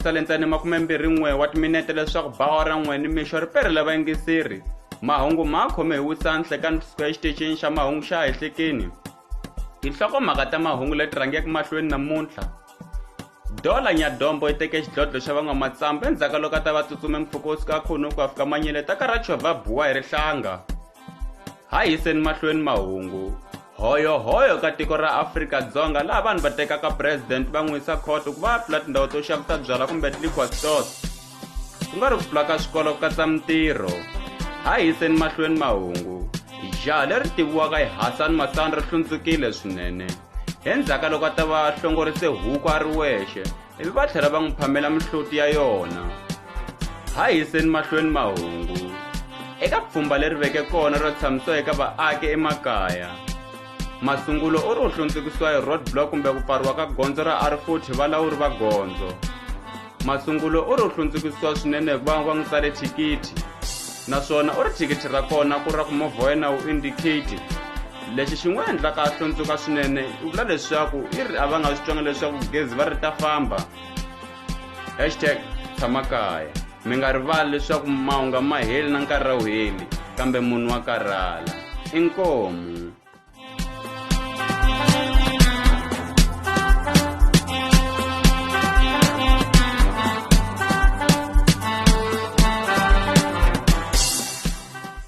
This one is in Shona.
Salentsani 21 wa timinete leswaku bawara n'we ni mixo ri perile vayingiseri. Mahungu ma khome hi wusanhle ka Square Station xa mahungu xa Hehlekeni. Tinhlokomhaka ta mahungu leti rhangeke mahlweni namuntlha. Dola Nyadombo yi teke xidlodlo xa van'wamatsamba endzhaku ka loko a ta va tsutsume mpfhukosi ka khunu ku fika manyele ta karachovha buwa hi rihlanga. Hayi yiseni mahlweni mahungu. Hoyo ka tiko ra Afrika-Dzonga laha vanhu va tekaka president va n'wi yisa court ku va pfula tindhawu to xavisa byala kumbe liquor stores. Ku nga ri ku pfula ka swikolo ku katsa mintirho. Hayi yiseni mahlweni mahungu. Jaha leri tiviwaka hi Hassan Masangu ri hlundzukile swinene. Endzhaku ka loko a ta va hlongorise huku a ri wexe, ivi va tlhela va n'wi phamela mihloti ya yona. Hayi yiseni mahlweni mahungu. Eka pfhumba leri veke kona ro tshamisiwa eka vaaki emakaya, masungulo u ri u hlundzukisiwa hi roadblock kumbe ku pfariwa ka gondzo ra R40 hi valawuri va gondzo. Masungulo u ri u hlundzukisiwa swinene hi ku va n'wi tsale thikithi, naswona u ri thikithi ra kona ku ra ku movha wa yena wu indicate. Lexi xi n'wi endlaka a hlundzuka swinene u vula leswaku i ri a va nga swi twanga leswaku gezi va ri ta famba. #tshama kaya. Mi nga rivali leswaku mahungu ma heli na nkarhi wu heli, kambe munhu wa karhala. Inkomu.